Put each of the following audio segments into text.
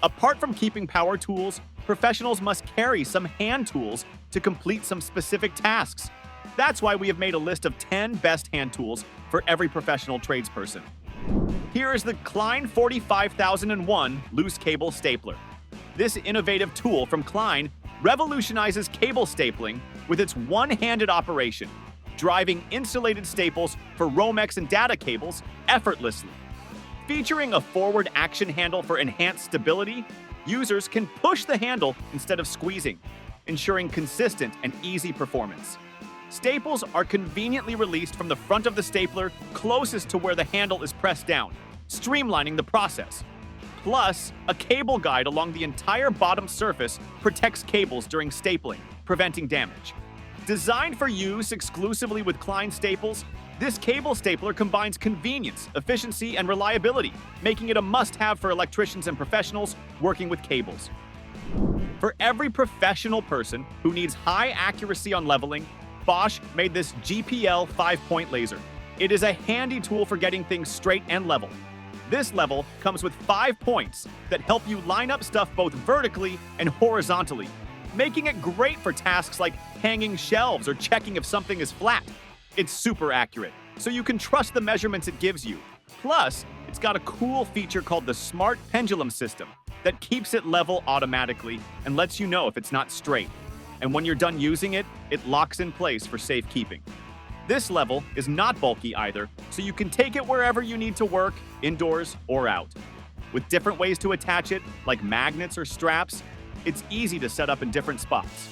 Apart from keeping power tools, professionals must carry some hand tools to complete some specific tasks. That's why we have made a list of 10 best hand tools for every professional tradesperson. Here is the Klein 45001 loose cable stapler. This innovative tool from Klein revolutionizes cable stapling with its one-handed operation, driving insulated staples for Romex and data cables effortlessly. Featuring a forward action handle for enhanced stability, users can push the handle instead of squeezing, ensuring consistent and easy performance. Staples are conveniently released from the front of the stapler closest to where the handle is pressed down, streamlining the process. Plus, a cable guide along the entire bottom surface protects cables during stapling, preventing damage. Designed for use exclusively with Klein staples, this cable stapler combines convenience, efficiency, and reliability, making it a must-have for electricians and professionals working with cables. For every professional person who needs high accuracy on leveling, Bosch made this GPL 5-point laser. It is a handy tool for getting things straight and level. This level comes with 5 points that help you line up stuff both vertically and horizontally, making it great for tasks like hanging shelves or checking if something is flat. It's super accurate, so you can trust the measurements it gives you. Plus, it's got a cool feature called the Smart Pendulum System that keeps it level automatically and lets you know if it's not straight. And when you're done using it, it locks in place for safekeeping. This level is not bulky either, so you can take it wherever you need to work, indoors or out. With different ways to attach it, like magnets or straps, it's easy to set up in different spots.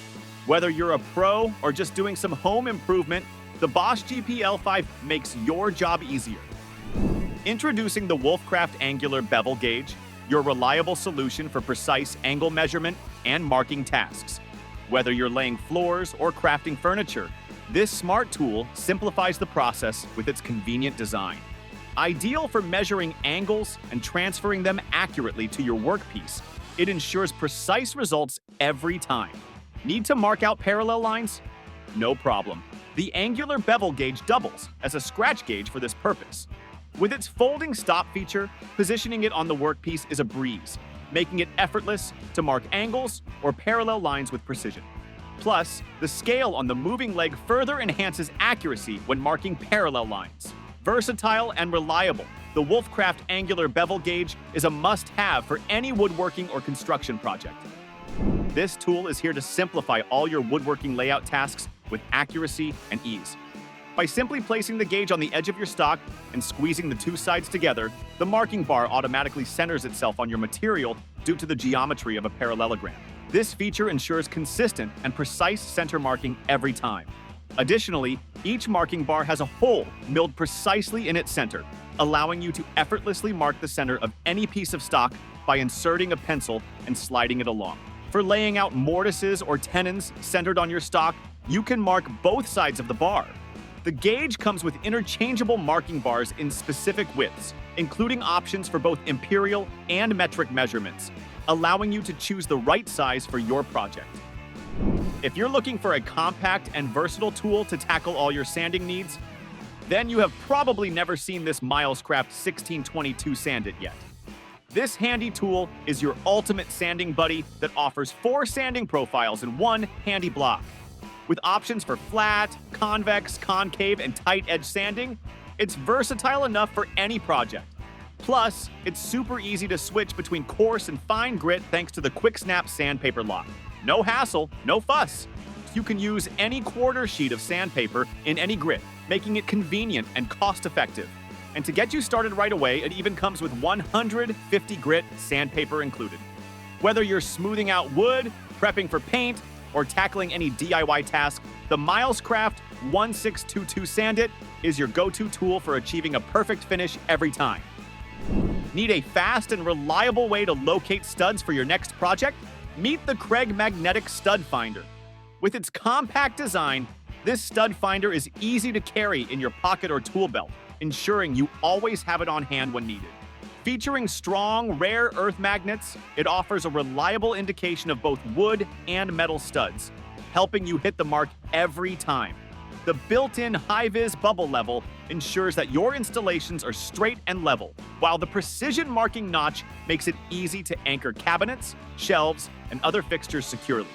Whether you're a pro or just doing some home improvement, the Bosch GPL5 makes your job easier. Introducing the Wolfcraft Angular Bevel Gauge, your reliable solution for precise angle measurement and marking tasks. Whether you're laying floors or crafting furniture, this smart tool simplifies the process with its convenient design. Ideal for measuring angles and transferring them accurately to your workpiece, it ensures precise results every time. Need to mark out parallel lines? No problem. The angular bevel gauge doubles as a scratch gauge for this purpose. With its folding stop feature, positioning it on the workpiece is a breeze, making it effortless to mark angles or parallel lines with precision. Plus, the scale on the moving leg further enhances accuracy when marking parallel lines. Versatile and reliable, the Wolfcraft Angular Bevel Gauge is a must-have for any woodworking or construction project. This tool is here to simplify all your woodworking layout tasks with accuracy and ease. By simply placing the gauge on the edge of your stock and squeezing the two sides together, the marking bar automatically centers itself on your material due to the geometry of a parallelogram. This feature ensures consistent and precise center marking every time. Additionally, each marking bar has a hole milled precisely in its center, allowing you to effortlessly mark the center of any piece of stock by inserting a pencil and sliding it along. For laying out mortises or tenons centered on your stock, you can mark both sides of the bar. The gauge comes with interchangeable marking bars in specific widths, including options for both imperial and metric measurements, allowing you to choose the right size for your project. If you're looking for a compact and versatile tool to tackle all your sanding needs, then you have probably never seen this Milescraft 1622 Sandit yet. This handy tool is your ultimate sanding buddy that offers 4 sanding profiles in one handy block. With options for flat, convex, concave, and tight edge sanding, it's versatile enough for any project. Plus, it's super easy to switch between coarse and fine grit thanks to the quick snap sandpaper lock. No hassle, no fuss. You can use any quarter sheet of sandpaper in any grit, making it convenient and cost-effective. And to get you started right away, it even comes with 150 grit sandpaper included. Whether you're smoothing out wood, prepping for paint, or tackling any DIY task, the Milescraft 1622 Sandit is your go-to tool for achieving a perfect finish every time. Need a fast and reliable way to locate studs for your next project? Meet the Kreg Magnetic Stud Finder. With its compact design, this stud finder is easy to carry in your pocket or tool belt, ensuring you always have it on hand when needed. Featuring strong, rare earth magnets, it offers a reliable indication of both wood and metal studs, helping you hit the mark every time. The built-in high-vis bubble level ensures that your installations are straight and level, while the precision marking notch makes it easy to anchor cabinets, shelves, and other fixtures securely.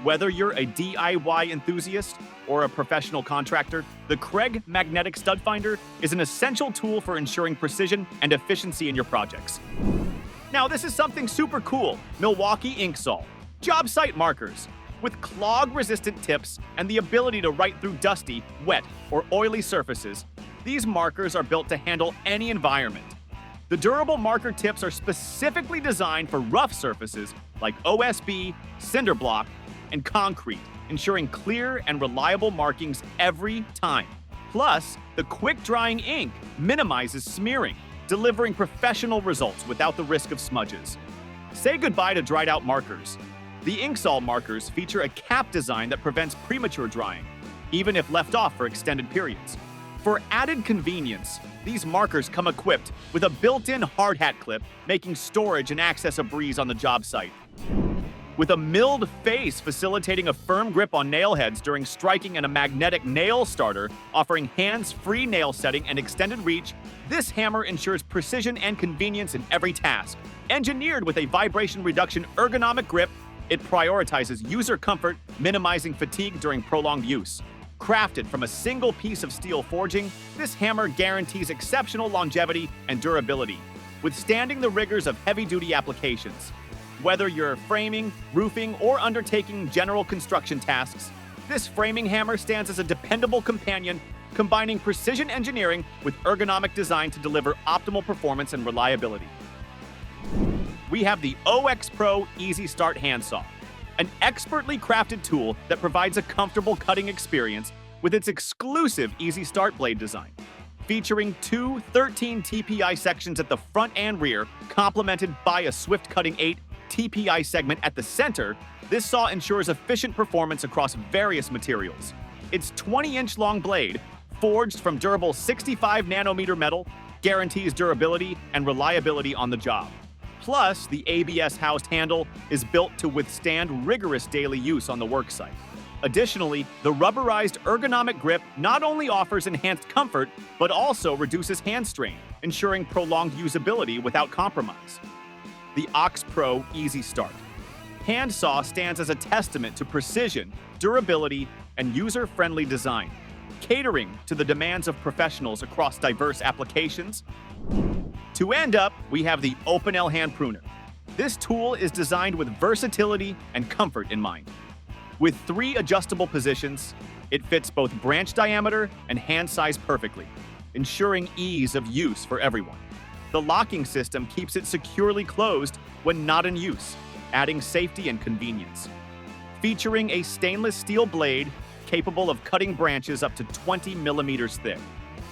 Whether you're a DIY enthusiast or a professional contractor, the Kreg Magnetic Stud Finder is an essential tool for ensuring precision and efficiency in your projects. Now, this is something super cool: Milwaukee Inkzall Jobsite markers. With clog-resistant tips and the ability to write through dusty, wet, or oily surfaces, these markers are built to handle any environment. The durable marker tips are specifically designed for rough surfaces like OSB, cinder block, and concrete, ensuring clear and reliable markings every time. Plus, the quick-drying ink minimizes smearing, delivering professional results without the risk of smudges. Say goodbye to dried-out markers. The Inkzall markers feature a cap design that prevents premature drying, even if left off for extended periods. For added convenience, these markers come equipped with a built-in hard hat clip, making storage and access a breeze on the job site. With a milled face facilitating a firm grip on nail heads during striking and a magnetic nail starter offering hands-free nail setting and extended reach, this hammer ensures precision and convenience in every task. Engineered with a vibration reduction ergonomic grip, it prioritizes user comfort, minimizing fatigue during prolonged use. Crafted from a single piece of steel forging, this hammer guarantees exceptional longevity and durability, withstanding the rigors of heavy-duty applications. Whether you're framing, roofing, or undertaking general construction tasks, this framing hammer stands as a dependable companion, combining precision engineering with ergonomic design to deliver optimal performance and reliability. We have the OX Pro Easy Start Handsaw, an expertly crafted tool that provides a comfortable cutting experience with its exclusive Easy Start blade design. Featuring two 13 TPI sections at the front and rear, complemented by a swift cutting 8 TPI segment at the center, this saw ensures efficient performance across various materials. Its 20-inch long blade, forged from durable 65 nanometer metal, guarantees durability and reliability on the job. Plus, the ABS-housed handle is built to withstand rigorous daily use on the worksite. Additionally, the rubberized ergonomic grip not only offers enhanced comfort, but also reduces hand strain, ensuring prolonged usability without compromise. The OX Pro Easy Start Handsaw stands as a testament to precision, durability, and user-friendly design, catering to the demands of professionals across diverse applications. To end up, we have the Opinel Hand Pruner. This tool is designed with versatility and comfort in mind. With 3 adjustable positions, it fits both branch diameter and hand size perfectly, ensuring ease of use for everyone. The locking system keeps it securely closed when not in use, adding safety and convenience. Featuring a stainless steel blade capable of cutting branches up to 20 millimeters thick.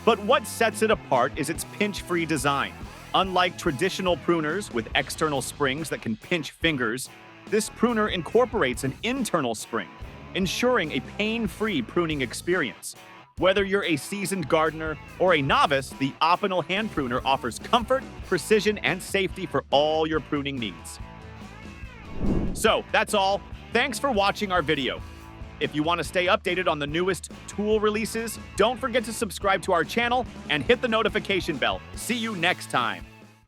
But what sets it apart is its pinch-free design. Unlike traditional pruners with external springs that can pinch fingers, this pruner incorporates an internal spring, ensuring a pain-free pruning experience. Whether you're a seasoned gardener or a novice, the Opinel Hand Pruner offers comfort, precision, and safety for all your pruning needs. So, that's all. Thanks for watching our video. If you want to stay updated on the newest tool releases, don't forget to subscribe to our channel and hit the notification bell. See you next time.